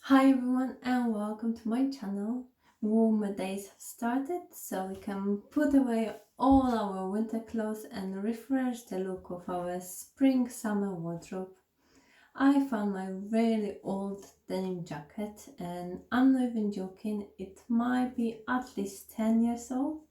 Hi everyone and welcome to my channel. Warmer days have started, so we can put away all our winter clothes and refresh the look of our spring-summer wardrobe. I found my really old denim jacket and I'm not even joking, it might be at least 10 years old.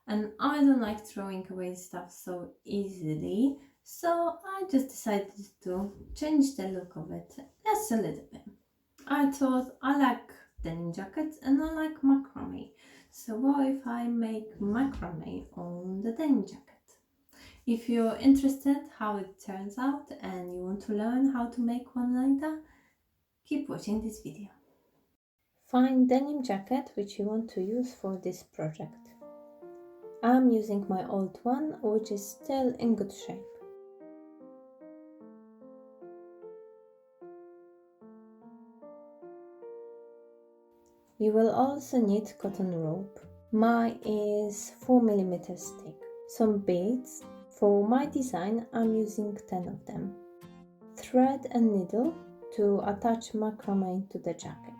And I don't like throwing away stuff so easily, so I just decided to change the look of it just a little bit. I thought I like denim jackets and I like macrame. So what if I make macrame on the denim jacket? If you're interested how it turns out and you want to learn how to make one like that, keep watching this video. Find denim jacket which you want to use for this project. I'm using my old one which is still in good shape. You will also need cotton rope. Mine is 4mm thick. Some beads. For my design I'm using 10 of them. Thread and needle to attach macrame to the jacket.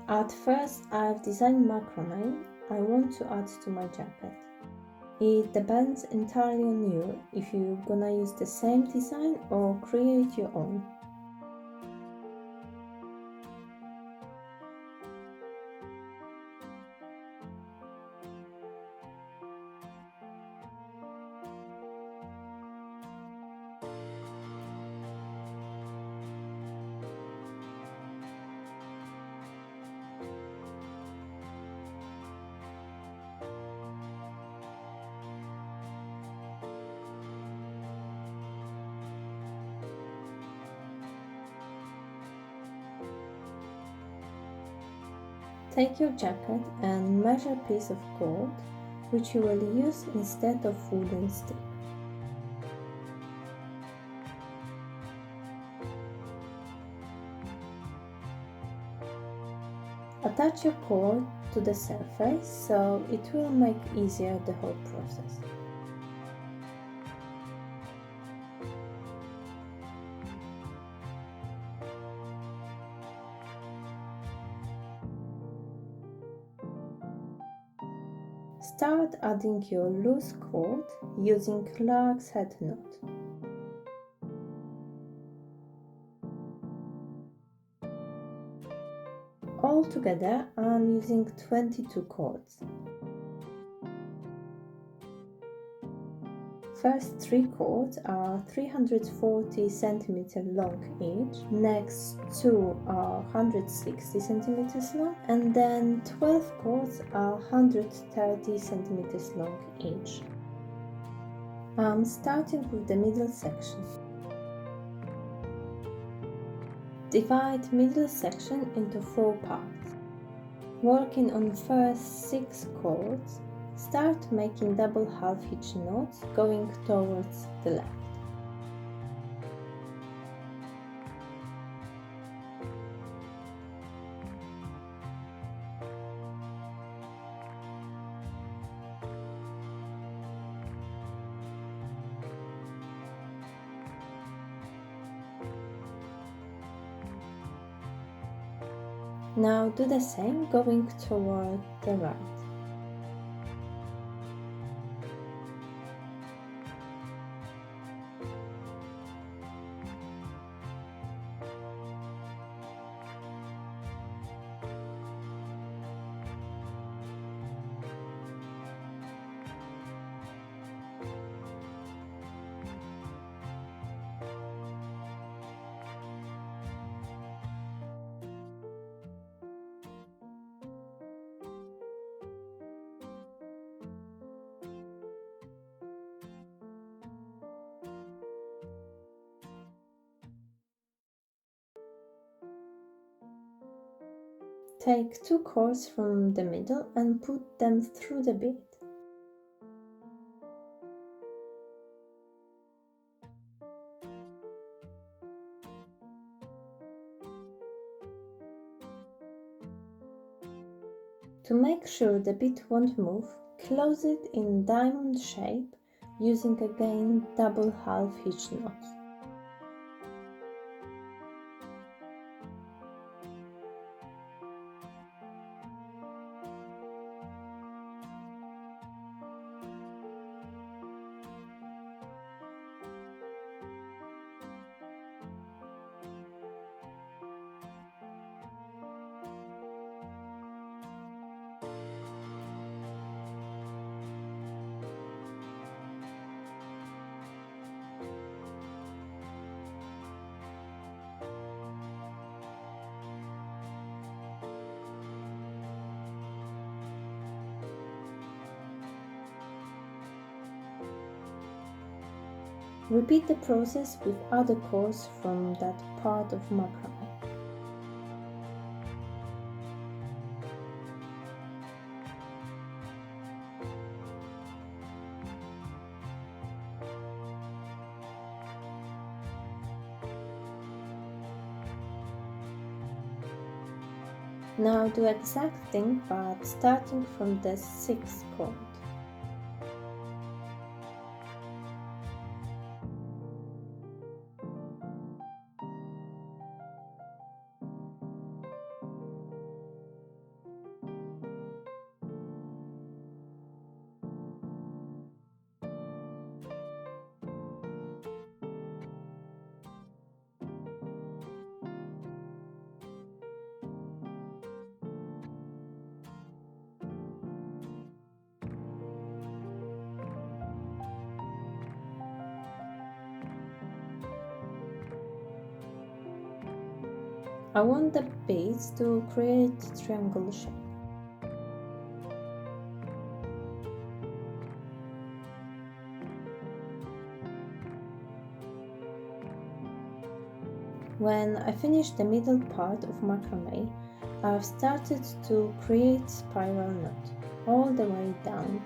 At first I've designed macrame I want to add to my jacket. It depends entirely on you if you're gonna use the same design or create your own. Take your jacket and measure a piece of cord which you will use instead of wooden stick. Attach your cord to the surface so it will make easier the whole process. Start adding your loose cord using lark's head knot. Altogether, I'm using 22 cords. First 3 cords are 340 cm long each, next 2 are 160 cm long, and then 12 cords are 130 cm long each. I'm starting with the middle section. Divide middle section into 4 parts. Working on first 6 cords, start making double half hitch knots going towards the left. Now do the same going toward the right. Take 2 cords from the middle and put them through the bead. To make sure the bead won't move, close it in diamond shape using again double half hitch knots. Repeat the process with other cords from that part of macrame. Now do the exact thing but starting from the 6th cord. I want the beads to create a triangle shape. When I finish the middle part of macrame, I've started to create spiral knot all the way down.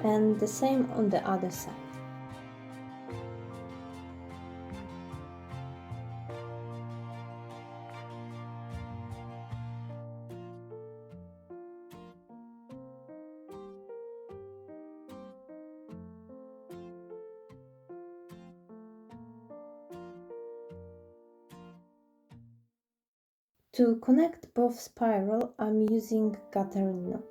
And the same on the other side. To connect both spiral, I'm using gathering knot.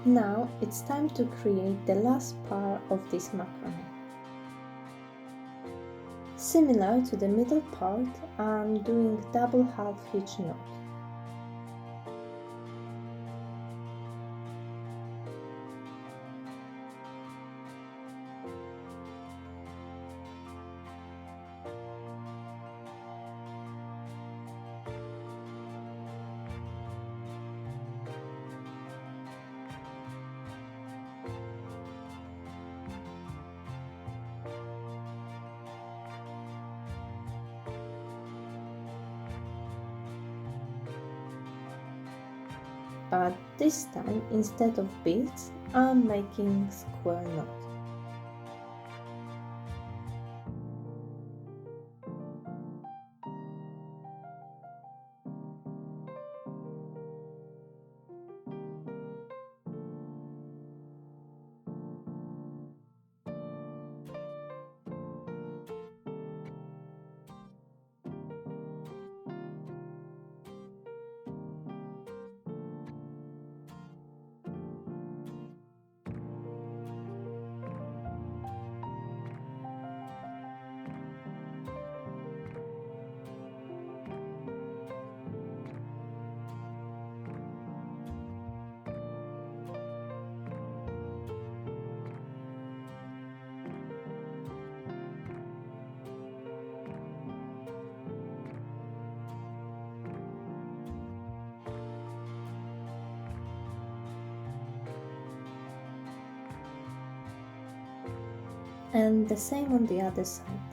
Now it's time to create the last part of this macrame. Similar to the middle part, I'm doing double half hitch knot. But this time, instead of beads, I'm making square knot. and the same on the other side.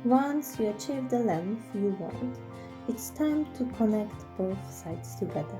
Once you achieve the length you want, it's time to connect both sides together.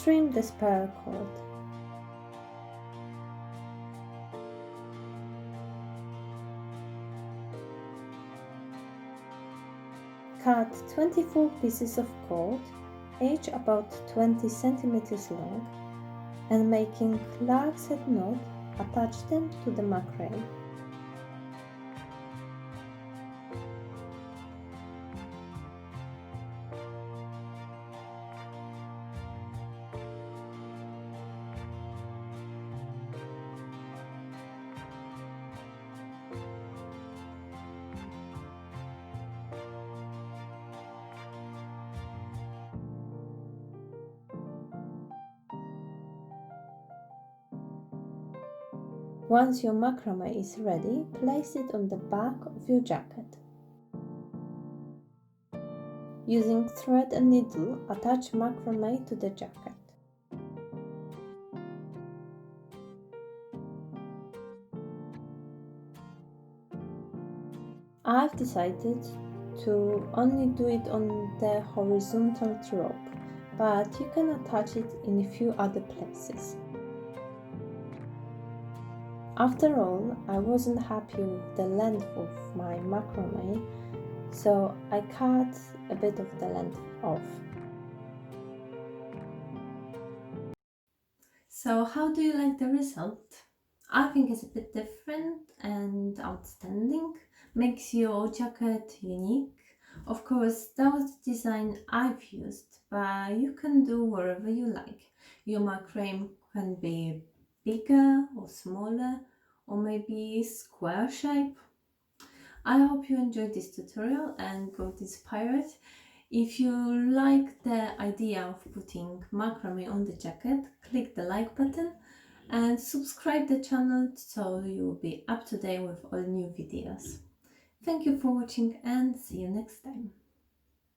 Trim the spiral cord. Cut 24 pieces of cord, each about 20 centimeters long, and making lark's head knot, attach them to the macrame. Once your macrame is ready, place it on the back of your jacket. Using thread and needle, attach macrame to the jacket. I've decided to only do it on the horizontal rope, but you can attach it in a few other places. After all, I wasn't happy with the length of my macrame, so I cut a bit of the length off. So how do you like the result? I think it's a bit different and outstanding, makes your jacket unique. Of course, that was the design I've used, but you can do whatever you like. Your macrame can be bigger or smaller, or maybe square shape. I hope you enjoyed this tutorial and got inspired. If you like the idea of putting macrame on the jacket, click the like button and subscribe the channel so you will be up to date with all new videos. Thank you for watching and see you next time.